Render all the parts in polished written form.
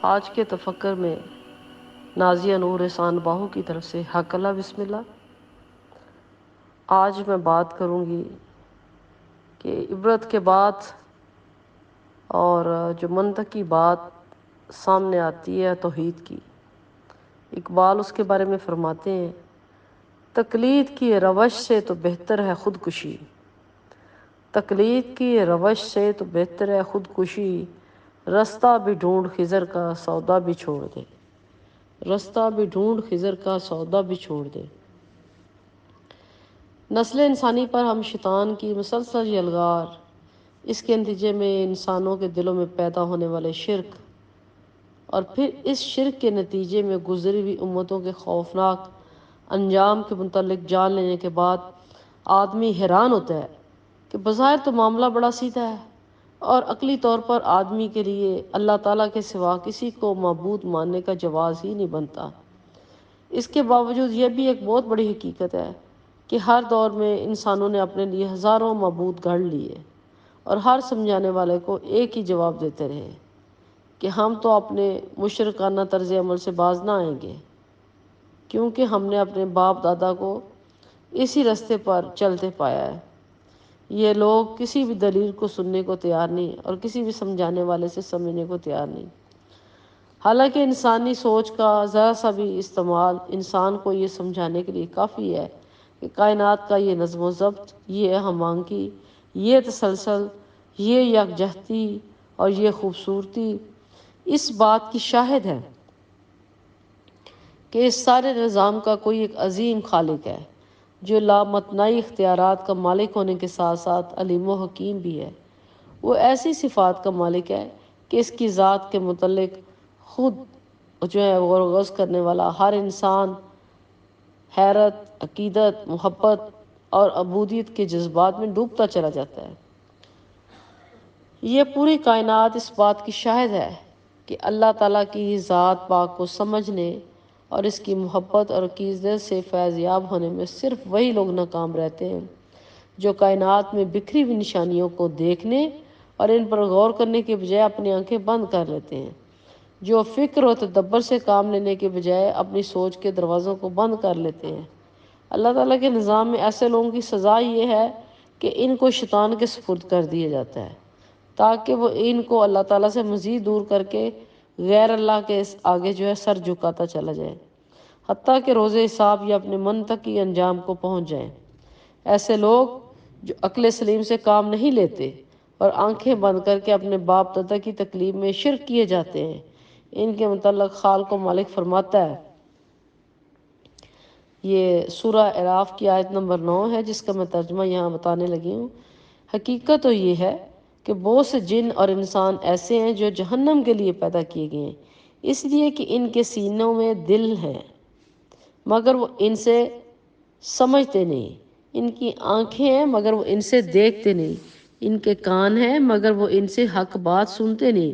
آج کے تفکر میں نازیہ نور احسان باہو کی طرف سے حق اللہ بسم اللہ۔ آج میں بات کروں گی کہ عبرت کے بعد اور جو منطقی بات سامنے آتی ہے توحید کی، اقبال اس کے بارے میں فرماتے ہیں، تقلید کی روش سے تو بہتر ہے خودکشی، تقلید کی روش سے تو بہتر ہے خودکشی، رستہ بھی ڈھونڈ خضر کا سودا بھی چھوڑ دے، رستہ بھی ڈھونڈ خضر کا سودا بھی چھوڑ دے۔ نسل انسانی پر ہم شیطان کی مسلسل یلغار، اس کے نتیجے میں انسانوں کے دلوں میں پیدا ہونے والے شرک، اور پھر اس شرک کے نتیجے میں گزری ہوئی امتوں کے خوفناک انجام کے متعلق جان لینے کے بعد آدمی حیران ہوتا ہے کہ بظاہر تو معاملہ بڑا سیدھا ہے، اور عقلی طور پر آدمی کے لیے اللہ تعالیٰ کے سوا کسی کو معبود ماننے کا جواز ہی نہیں بنتا۔ اس کے باوجود یہ بھی ایک بہت بڑی حقیقت ہے کہ ہر دور میں انسانوں نے اپنے لیے ہزاروں معبود گھڑ لیے، اور ہر سمجھانے والے کو ایک ہی جواب دیتے رہے کہ ہم تو اپنے مشرکانہ طرز عمل سے باز نہ آئیں گے، کیونکہ ہم نے اپنے باپ دادا کو اسی رستے پر چلتے پایا ہے۔ یہ لوگ کسی بھی دلیل کو سننے کو تیار نہیں، اور کسی بھی سمجھانے والے سے سمجھنے کو تیار نہیں۔ حالانکہ انسانی سوچ کا ذرا سا بھی استعمال انسان کو یہ سمجھانے کے لیے کافی ہے کہ کائنات کا یہ نظم و ضبط، یہ ہم آہنگی، یہ تسلسل، یہ یکجہتی اور یہ خوبصورتی اس بات کی شاہد ہے کہ اس سارے نظام کا کوئی ایک عظیم خالق ہے جو لامتناہی اختیارات کا مالک ہونے کے ساتھ ساتھ علیم و حکیم بھی ہے۔ وہ ایسی صفات کا مالک ہے کہ اس کی ذات کے متعلق خود غور و خوض کرنے والا ہر انسان حیرت، عقیدت، محبت اور عبودیت کے جذبات میں ڈوبتا چلا جاتا ہے۔ یہ پوری کائنات اس بات کی شاہد ہے کہ اللہ تعالیٰ کی ذات پاک کو سمجھنے اور اس کی محبت اور عقیدت سے فیض یاب ہونے میں صرف وہی لوگ ناکام رہتے ہیں جو کائنات میں بکھری ہوئی نشانیوں کو دیکھنے اور ان پر غور کرنے کے بجائے اپنی آنکھیں بند کر لیتے ہیں، جو فکر و تدبر سے کام لینے کے بجائے اپنی سوچ کے دروازوں کو بند کر لیتے ہیں۔ اللہ تعالیٰ کے نظام میں ایسے لوگوں کی سزا یہ ہے کہ ان کو شیطان کے سپرد کر دیا جاتا ہے تاکہ وہ ان کو اللہ تعالیٰ سے مزید دور کر کے غیر اللہ کے آگے سر جھکاتا چلا جائے، حتیٰ کہ روز حساب یا اپنے منطقی انجام کو پہنچ جائیں۔ ایسے لوگ جو عقل سلیم سے کام نہیں لیتے اور آنکھیں بند کر کے اپنے باپ دادا کی تکلیف میں شرک کیے جاتے ہیں، ان کے متعلق خالق و مالک فرماتا ہے، یہ سورہ اعراف کی آیت نمبر 9 ہے جس کا میں ترجمہ یہاں بتانے لگی ہوں۔ حقیقت تو یہ ہے کہ بہت سے جن اور انسان ایسے ہیں جو جہنم کے لیے پیدا کیے گئے ہیں، اس لیے کہ ان کے سینوں میں دل ہے مگر وہ ان سے سمجھتے نہیں، ان کی آنکھیں ہیں مگر وہ ان سے دیکھتے نہیں، ان کے کان ہیں مگر وہ ان سے حق بات سنتے نہیں۔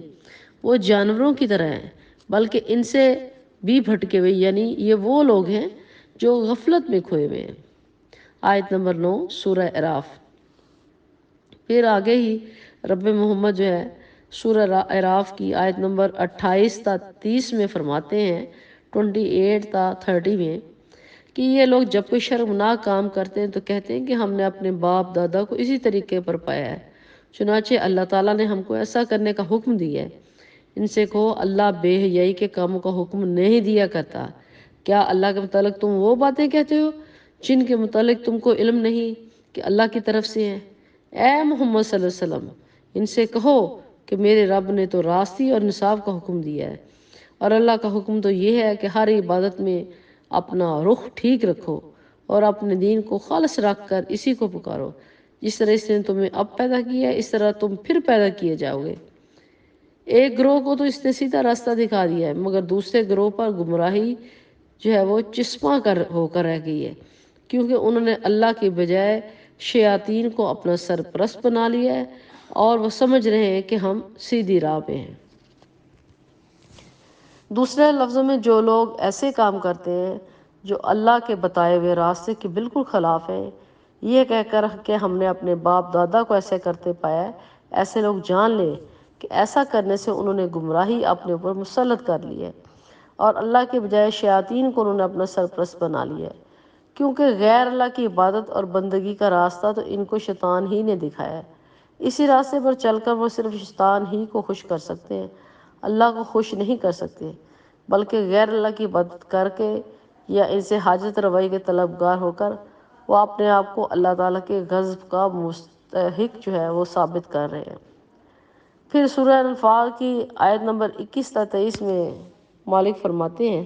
وہ جانوروں کی طرح ہیں بلکہ ان سے بھی بھٹکے ہوئے، یعنی یہ وہ لوگ ہیں جو غفلت میں کھوئے ہوئے ہیں۔ آیت نمبر 9 سورہ اعراف۔ پھر آگے ہی رب محمد سورہ اعراف کی آیت نمبر 28 تا 30 میں فرماتے ہیں، 28 تا 30 میں، کہ یہ لوگ جب کوئی شرمناک کام کرتے ہیں تو کہتے ہیں کہ ہم نے اپنے باپ دادا کو اسی طریقے پر پایا ہے، چنانچہ اللہ تعالیٰ نے ہم کو ایسا کرنے کا حکم دیا ہے۔ ان سے کہو اللہ بے حیائی کے کاموں کا حکم نہیں دیا کرتا۔ کیا اللہ کے متعلق تم وہ باتیں کہتے ہو جن کے متعلق تم کو علم نہیں کہ اللہ کی طرف سے ہیں؟ اے محمد صلی اللہ علیہ وسلم، ان سے کہو کہ میرے رب نے تو راستی اور انصاف کا حکم دیا ہے، اور اللہ کا حکم تو یہ ہے کہ ہر عبادت میں اپنا رخ ٹھیک رکھو اور اپنے دین کو خالص رکھ کر اسی کو پکارو، جس طرح اس نے تمہیں اب پیدا کیا ہے اس طرح تم پھر پیدا کیے جاؤ گے۔ ایک گروہ کو تو اس نے سیدھا راستہ دکھا دیا ہے مگر دوسرے گروہ پر گمراہی وہ چسپاں ہو کر رہ گئی ہے، کیونکہ انہوں نے اللہ کی بجائے شیاطین کو اپنا سرپرست بنا لیا ہے اور وہ سمجھ رہے ہیں کہ ہم سیدھی راہ پہ ہیں۔ دوسرے لفظوں میں جو لوگ ایسے کام کرتے ہیں جو اللہ کے بتائے ہوئے راستے کے بالکل خلاف ہیں، یہ کہہ کر کہ ہم نے اپنے باپ دادا کو ایسے کرتے پایا ہے، ایسے لوگ جان لیں کہ ایسا کرنے سے انہوں نے گمراہی اپنے اوپر مسلط کر لی ہے اور اللہ کے بجائے شیاطین کو انہوں نے اپنا سرپرست بنا لیا ہے، کیونکہ غیر اللہ کی عبادت اور بندگی کا راستہ تو ان کو شیطان ہی نے دکھایا ہے۔ اسی راستے پر چل کر وہ صرف شیطان ہی کو خوش کر سکتے ہیں، اللہ کو خوش نہیں کر سکتے، بلکہ غیر اللہ کی عبادت کر کے یا ان سے حاجت روائی کے طلبگار ہو کر وہ اپنے آپ کو اللہ تعالیٰ کے غضب کا مستحق جو ہے وہ ثابت کر رہے ہیں۔ پھر سورہ انفال کی آیت نمبر 21 تا 23 میں مالک فرماتے ہیں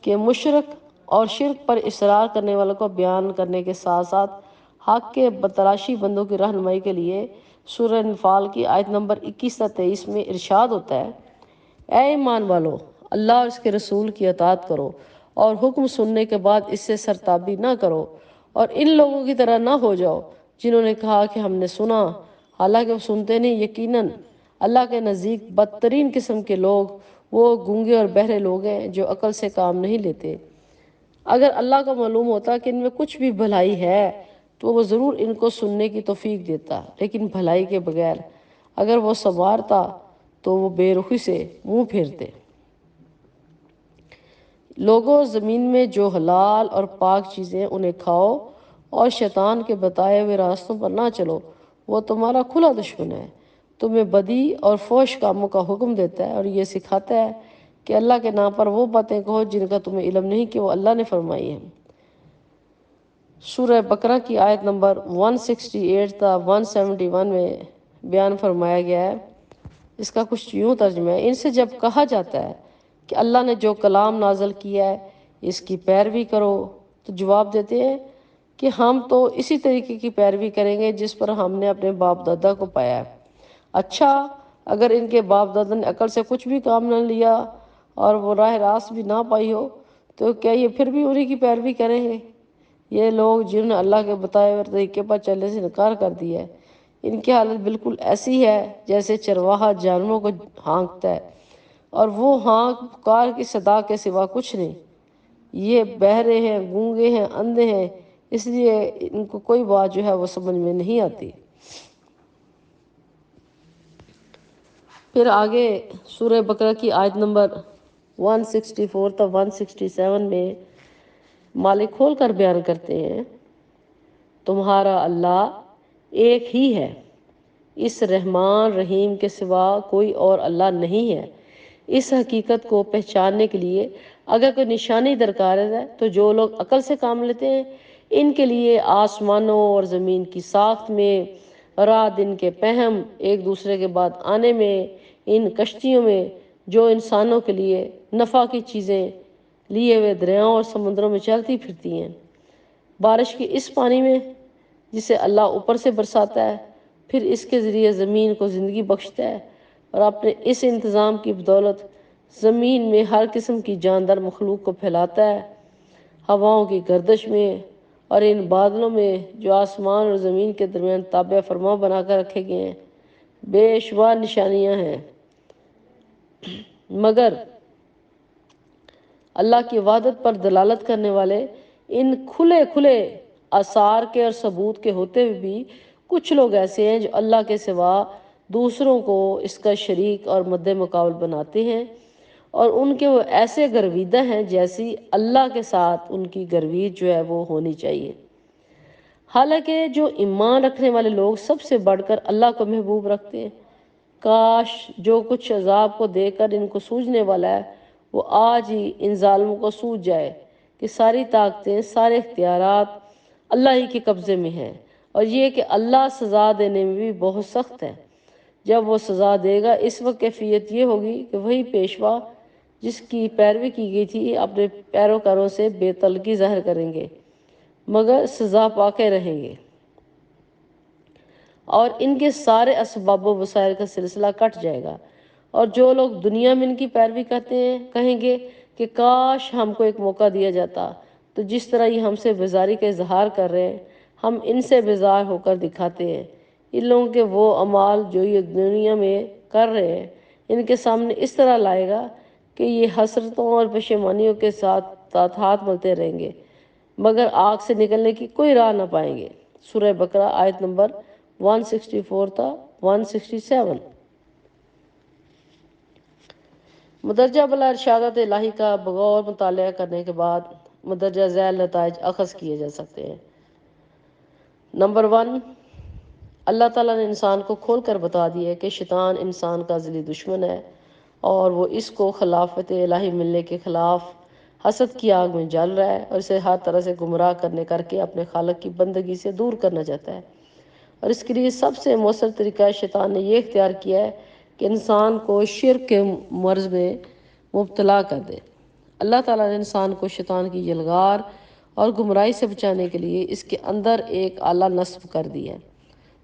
کہ مشرک اور شرک پر اصرار کرنے والوں کو بیان کرنے کے ساتھ ساتھ حق کے بتلاشی بندوں کی رہنمائی کے لیے سورہ انفال کی آیت نمبر 21 تا 23 میں ارشاد ہوتا ہے، اے ایمان والو، اللہ اور اس کے رسول کی اطاعت کرو اور حکم سننے کے بعد اس سے سرتابی نہ کرو اور ان لوگوں کی طرح نہ ہو جاؤ جنہوں نے کہا کہ ہم نے سنا حالانکہ وہ سنتے نہیں۔ یقیناً اللہ کے نزدیک بدترین قسم کے لوگ وہ گونگے اور بہرے لوگ ہیں جو عقل سے کام نہیں لیتے۔ اگر اللہ کو معلوم ہوتا کہ ان میں کچھ بھی بھلائی ہے تو وہ ضرور ان کو سننے کی توفیق دیتا، لیکن بھلائی کے بغیر اگر وہ سنوارتا تو وہ بے رخی سے منہ پھیرتے۔ لوگوں، زمین میں جو حلال اور پاک چیزیں انہیں کھاؤ اور شیطان کے بتائے ہوئے راستوں پر نہ چلو، وہ تمہارا کھلا دشمن ہے، تمہیں بدی اور فحش کاموں کا حکم دیتا ہے اور یہ سکھاتا ہے کہ اللہ کے نام پر وہ باتیں کہو جن کا تمہیں علم نہیں کہ وہ اللہ نے فرمائی ہیں۔ سورہ بقرہ کی آیت نمبر 168 تا 171 میں بیان فرمایا گیا ہے، اس کا کچھ یوں ترجمہ ہے، ان سے جب کہا جاتا ہے کہ اللہ نے جو کلام نازل کیا ہے اس کی پیروی کرو تو جواب دیتے ہیں کہ ہم تو اسی طریقے کی پیروی کریں گے جس پر ہم نے اپنے باپ دادا کو پایا ہے۔ اچھا، اگر ان کے باپ دادا نے عقل سے کچھ بھی کام نہ لیا اور وہ راہ راست بھی نہ پائی ہو تو کیا یہ پھر بھی انہی کی پیروی کریں گے؟ یہ لوگ جنہوں نے اللہ کے بتائے ہوئے طریقے پر چلنے سے انکار کر دیا ہے، ان کی حالت بالکل ایسی ہے جیسے چرواہا جانوروں کو ہانکتا ہے اور وہ ہانک پکار کی صدا کے سوا کچھ نہیں۔ یہ بہرے ہیں، گونگے ہیں، اندھے ہیں، اس لیے ان کو کوئی بات جو ہے وہ سمجھ میں نہیں آتی۔ پھر آگے سورہ بقرہ کی آیت نمبر 164 تا 167 میں مالک کھول کر بیان کرتے ہیں، تمہارا اللہ ایک ہی ہے، اس رحمان رحیم کے سوا کوئی اور اللہ نہیں ہے۔ اس حقیقت کو پہچاننے کے لیے اگر کوئی نشانی درکار ہے تو جو لوگ عقل سے کام لیتے ہیں ان کے لیے آسمانوں اور زمین کی ساخت میں، رات دن کے پہم ایک دوسرے کے بعد آنے میں، ان کشتیوں میں جو انسانوں کے لیے نفع کی چیزیں لیے ہوئے دریاؤں اور سمندروں میں چلتی پھرتی ہیں، بارش کے اس پانی میں جسے اللہ اوپر سے برساتا ہے، پھر اس کے ذریعے زمین کو زندگی بخشتا ہے اور اپنے اس انتظام کی بدولت زمین میں ہر قسم کی جاندار مخلوق کو پھیلاتا ہے، ہواؤں کی گردش میں اور ان بادلوں میں جو آسمان اور زمین کے درمیان تابع فرما بنا کر رکھے گئے ہیں، بے شمار نشانیاں ہیں۔ مگر اللہ کی وحدت پر دلالت کرنے والے ان کھلے کھلے آثار کے اور ثبوت کے ہوتے ہوئے بھی کچھ لوگ ایسے ہیں جو اللہ کے سوا دوسروں کو اس کا شریک اور مد مقابل بناتے ہیں اور ان کے وہ ایسے گرویدہ ہیں جیسی اللہ کے ساتھ ان کی گروید جو ہے وہ ہونی چاہیے۔ حالانکہ جو ایمان رکھنے والے لوگ سب سے بڑھ کر اللہ کو محبوب رکھتے ہیں، کاش جو کچھ عذاب کو دے کر ان کو سوجنے والا ہے وہ آج ہی ان ظالموں کو سوج جائے کہ ساری طاقتیں، سارے اختیارات اللہ ہی کے قبضے میں ہیں، اور یہ کہ اللہ سزا دینے میں بھی بہت سخت ہے۔ جب وہ سزا دے گا اس وقت کیفیت یہ ہوگی کہ وہی پیشوا جس کی پیروی کی گئی تھی اپنے پیروکاروں سے بے تعلقی ظاہر کریں گے مگر سزا پا کے رہیں گے، اور ان کے سارے اسباب و وسائل کا سلسلہ کٹ جائے گا، اور جو لوگ دنیا میں ان کی پیروی کرتے ہیں کہیں گے کہ کاش ہم کو ایک موقع دیا جاتا، تو جس طرح یہ ہم سے بیزاری کا اظہار کر رہے ہیں ہم ان سے بیزار ہو کر دکھاتے ہیں۔ ان لوگوں کے وہ اعمال جو یہ دنیا میں کر رہے ہیں ان کے سامنے اس طرح لائے گا کہ یہ حسرتوں اور پشیمانیوں کے ساتھ ہاتھ ملتے رہیں گے مگر آگ سے نکلنے کی کوئی راہ نہ پائیں گے۔ سورہ بقرہ آیت نمبر 164 تا 167۔ مدرجہ بلا ارشادات الہی کا بغور مطالعہ کرنے کے بعد مدرجہ ذیل نتائج اخذ کیے جا سکتے ہیں۔ نمبر 1، اللہ تعالیٰ نے انسان کو کھول کر بتا دیا کہ شیطان انسان کا ازلی دشمن ہے اور وہ اس کو خلافت الہی ملنے کے خلاف حسد کی آگ میں جل رہا ہے اور اسے ہر طرح سے گمراہ کرنے کر کے اپنے خالق کی بندگی سے دور کرنا چاہتا ہے، اور اس کے لیے سب سے مؤثر طریقہ شیطان نے یہ اختیار کیا ہے کہ انسان کو شرک کے مرض میں مبتلا کر دے۔ اللہ تعالیٰ نے انسان کو شیطان کی یلغار اور گمراہی سے بچانے کے لیے اس کے اندر ایک آلہ نصب کر دیا ہے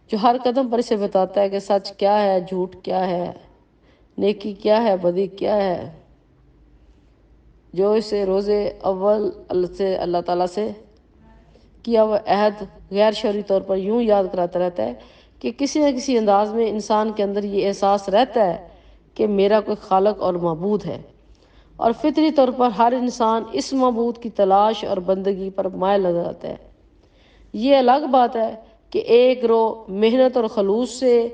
جو ہر قدم پر اسے بتاتا ہے کہ سچ کیا ہے، جھوٹ کیا ہے، نیکی کیا ہے، بدی کیا ہے، جو اسے روز اول سے اللہ تعالیٰ سے کیا ہوا عہد غیر شعوری طور پر یوں یاد کراتا رہتا ہے کہ کسی نہ کسی انداز میں انسان کے اندر یہ احساس رہتا ہے کہ میرا کوئی خالق اور معبود ہے، اور فطری طور پر ہر انسان اس معبود کی تلاش اور بندگی پر مائل نظر آتا ہے۔ یہ الگ بات ہے کہ ایک گروہ محنت اور خلوص سے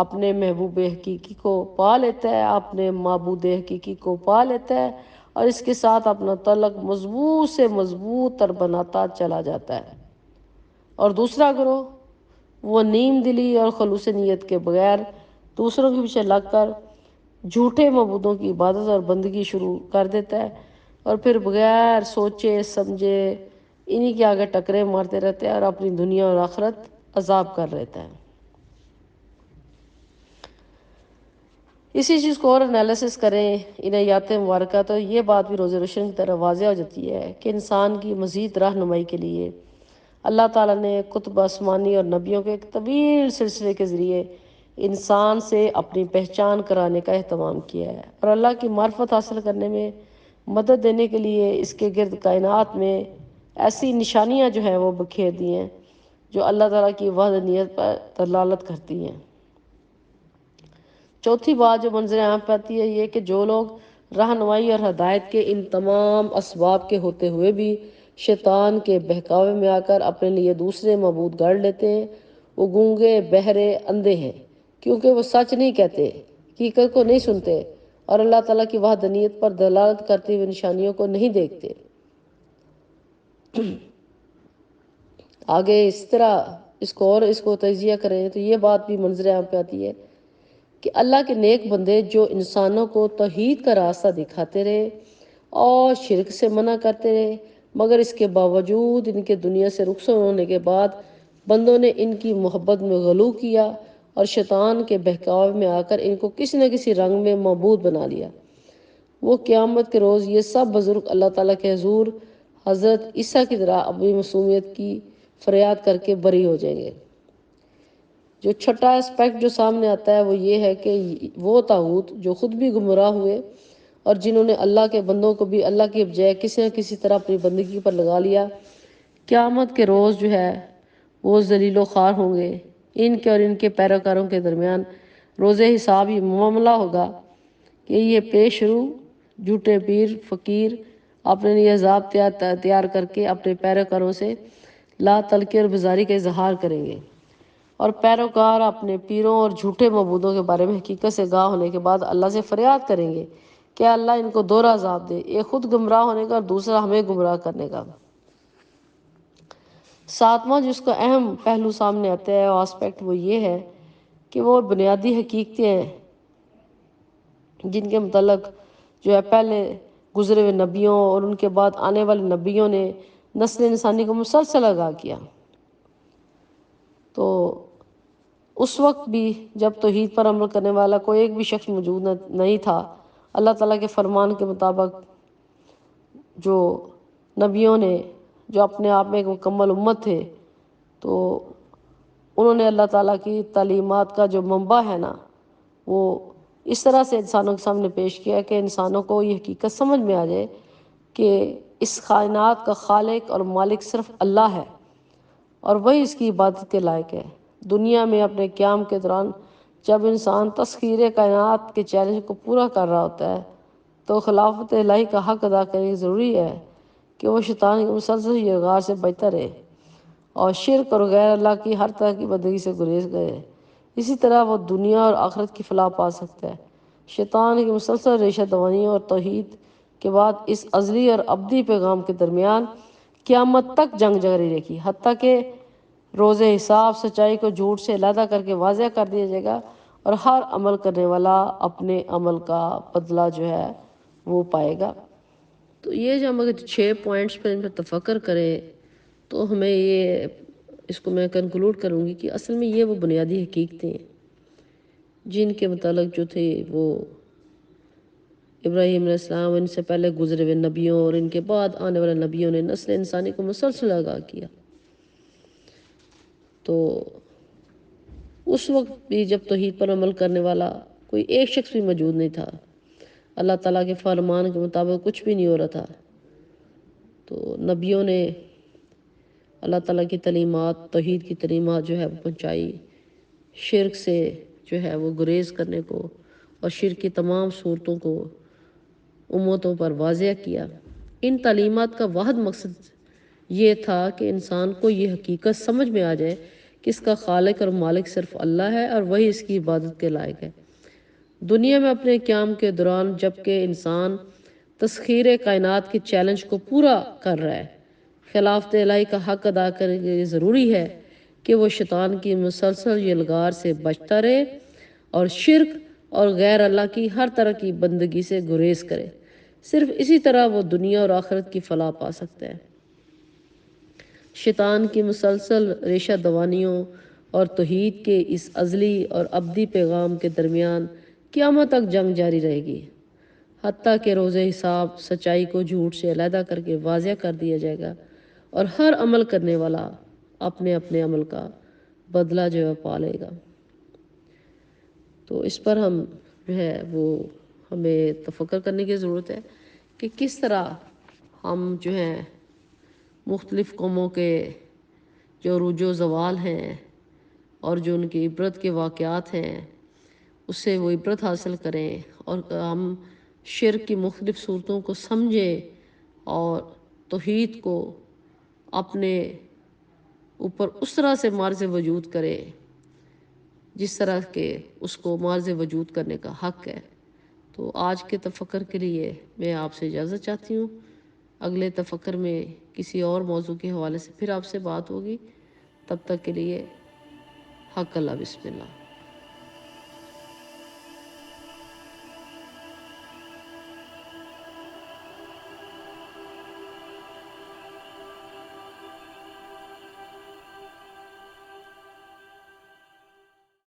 اپنے محبوب حقیقی کو پا لیتا ہے، اپنے معبود حقیقی کو پا لیتا ہے اور اس کے ساتھ اپنا تعلق مضبوط سے مضبوط تر بناتا چلا جاتا ہے، اور دوسرا گروہ وہ نیم دلی اور خلوص نیت کے بغیر دوسروں کے پیچھے لگ کر جھوٹے معبودوں کی عبادت اور بندگی شروع کر دیتا ہے اور پھر بغیر سوچے سمجھے انہی کے آگے ٹکرے مارتے رہتے ہیں اور اپنی دنیا اور آخرت عذاب کر رہتا ہے۔ اسی چیز کو اور انالیسس کریں ان آیات مبارکہ تو یہ بات بھی روز روشن کی طرح واضح ہو جاتی ہے کہ انسان کی مزید رہنمائی کے لیے اللہ تعالیٰ نے کتب آسمانی اور نبیوں کے ایک طویل سلسلے کے ذریعے انسان سے اپنی پہچان کرانے کا اہتمام کیا ہے، اور اللہ کی معرفت حاصل کرنے میں مدد دینے کے لیے اس کے گرد کائنات میں ایسی نشانیاں جو ہیں وہ بکھیر دی ہیں جو اللہ تعالیٰ کی وحدانیت پر دلالت کرتی ہیں۔ چوتھی بات جو منظر عام پہ آتی ہے یہ کہ جو لوگ رہنمائی اور ہدایت کے ان تمام اسباب کے ہوتے ہوئے بھی شیطان کے بہکاوے میں آ کر اپنے لیے دوسرے معبود گڑھ لیتے ہیں، وہ گونگے، بہرے، اندھے ہیں، کیونکہ وہ سچ نہیں کہتے، حقیقت کو نہیں سنتے اور اللہ تعالیٰ کی وحدانیت پر دلالت کرتی ہوئی نشانیوں کو نہیں دیکھتے۔ آگے اس طرح اس کو تجزیہ کریں تو یہ بات بھی منظر عام پہ آتی ہے کہ اللہ کے نیک بندے جو انسانوں کو توحید کا راستہ دکھاتے رہے اور شرک سے منع کرتے رہے، مگر اس کے باوجود ان کے دنیا سے رخصت ہونے کے بعد بندوں نے ان کی محبت میں غلو کیا اور شیطان کے بہکاوے میں آ کر ان کو کسی نہ کسی رنگ میں معبود بنا لیا۔ وہ قیامت کے روز یہ سب بزرگ اللہ تعالیٰ کے حضور حضرت عیسیٰ کی طرح اپنی معصومیت کی فریاد کر کے بری ہو جائیں گے۔ جو چھٹا اسپیکٹ جو سامنے آتا ہے وہ یہ ہے کہ وہ طاغوت جو خود بھی گمراہ ہوئے اور جنہوں نے اللہ کے بندوں کو بھی اللہ کی بجائے کسی نہ کسی طرح اپنی بندگی پر لگا لیا، قیامت کے روز جو ہے وہ ذلیل و خوار ہوں گے۔ ان کے اور ان کے پیروکاروں کے درمیان روز حساب یہ معاملہ ہوگا کہ یہ پیش رو جھوٹے پیر فقیر اپنے لیے عذاب تیار کر کے اپنے پیروکاروں سے لا تلقی اور بیزاری کا اظہار کریں گے، اور پیروکار اپنے پیروں اور جھوٹے معبودوں کے بارے میں حقیقت سے آگاہ ہونے کے بعد اللہ سے فریاد کریں گے کہ اللہ ان کو دوہرا عذاب دے، ایک خود گمراہ ہونے کا اور دوسرا ہمیں گمراہ کرنے کا۔ ساتواں جس کا اہم پہلو سامنے آتا ہے اور آسپیکٹ وہ یہ ہے کہ وہ بنیادی حقیقتیں ہیں جن کے متعلق جو ہے پہلے گزرے ہوئے نبیوں اور ان کے بعد آنے والے نبیوں نے نسل انسانی کو مسلسل آگاہ کیا۔ تو اس وقت بھی جب توحید پر عمل کرنے والا کوئی ایک بھی شخص موجود نہیں تھا، اللہ تعالیٰ کے فرمان کے مطابق جو نبیوں نے جو اپنے آپ میں ایک مکمل امت تھے، تو انہوں نے اللہ تعالیٰ کی تعلیمات کا جو منبع ہے نا وہ اس طرح سے انسانوں کے سامنے پیش کیا کہ انسانوں کو یہ حقیقت سمجھ میں آ جائے کہ اس کائنات کا خالق اور مالک صرف اللہ ہے اور وہی اس کی عبادت کے لائق ہے۔ دنیا میں اپنے قیام کے دوران جب انسان تسخیر کائنات کے چیلنج کو پورا کر رہا ہوتا ہے تو خلافت الہی کا حق ادا کرنا ضروری ہے کہ وہ شیطان کی مسلسل یلغار سے بچتا رہے اور شرک اور غیر اللہ کی ہر طرح کی بندگی سے گریز کرے۔ اسی طرح وہ دنیا اور آخرت کی فلاح پا سکتا ہے۔ شیطان کی مسلسل ریشہ دوانیوں اور توحید کے بعد اس ازلی اور ابدی پیغام کے درمیان قیامت تک جنگ جاری رہے گی، حتیٰ کہ روز حساب سچائی کو جھوٹ سے علیحدہ کر کے واضح کر دیا جائے گا، اور ہر عمل کرنے والا اپنے عمل کا بدلہ جو ہے وہ پائے گا۔ تو یہ جو ہم اگر 6 پوائنٹس پر ان پر تفکر کریں تو ہمیں یہ اس کو میں کنکلوڈ کروں گی کہ اصل میں یہ وہ بنیادی حقیقتیں ہیں جن کے متعلق جو تھے وہ ابراہیم علیہ السلام، ان سے پہلے گزرے ہوئے نبیوں اور ان کے بعد آنے والے نبیوں نے نسل انسانی کو مسلسل آگاہ کیا۔ تو اس وقت بھی جب توحید پر عمل کرنے والا کوئی ایک شخص بھی موجود نہیں تھا، اللہ تعالیٰ کے فرمان کے مطابق کچھ بھی نہیں ہو رہا تھا، تو نبیوں نے اللہ تعالیٰ کی تعلیمات، توحید کی تعلیمات جو ہے وہ پہنچائی، شرک سے جو ہے وہ گریز کرنے کو اور شرک کی تمام صورتوں کو امتوں پر واضح کیا۔ ان تعلیمات کا واحد مقصد یہ تھا کہ انسان کو یہ حقیقت سمجھ میں آ جائے کہ اس کا خالق اور مالک صرف اللہ ہے اور وہی اس کی عبادت کے لائق ہے۔ دنیا میں اپنے قیام کے دوران جبکہ انسان تسخیر کائنات کے چیلنج کو پورا کر رہا ہے، خلافت الہی کا حق ادا کرنے کے لیے ضروری ہے کہ وہ شیطان کی مسلسل یلغار سے بچتا رہے اور شرک اور غیر اللہ کی ہر طرح کی بندگی سے گریز کرے۔ صرف اسی طرح وہ دنیا اور آخرت کی فلاح پا سکتا ہے۔ شیطان کی مسلسل ریشہ دوانیوں اور توحید کے اس ازلی اور ابدی پیغام کے درمیان قیامت تک جنگ جاری رہے گی، حتیٰ کہ روز حساب سچائی کو جھوٹ سے علیحدہ کر کے واضح کر دیا جائے گا، اور ہر عمل کرنے والا اپنے اپنے عمل کا بدلہ جو ہے پا لے گا۔ تو اس پر ہم جو ہے وہ ہمیں تفکر کرنے کی ضرورت ہے کہ کس طرح ہم جو ہیں مختلف قوموں کے جو عروج و زوال ہیں اور جو ان کی عبرت کے واقعات ہیں اس سے وہ عبرت حاصل کریں، اور ہم شرک کی مختلف صورتوں کو سمجھیں اور توحید کو اپنے اوپر اس طرح سے مارز وجود کریں جس طرح کے اس کو مارز وجود کرنے کا حق ہے۔ تو آج کے تفکر کے لیے میں آپ سے اجازت چاہتی ہوں، اگلے تفکر میں کسی اور موضوع کے حوالے سے پھر آپ سے بات ہوگی، تب تک کے لیے حق اللہ، بسم اللہ۔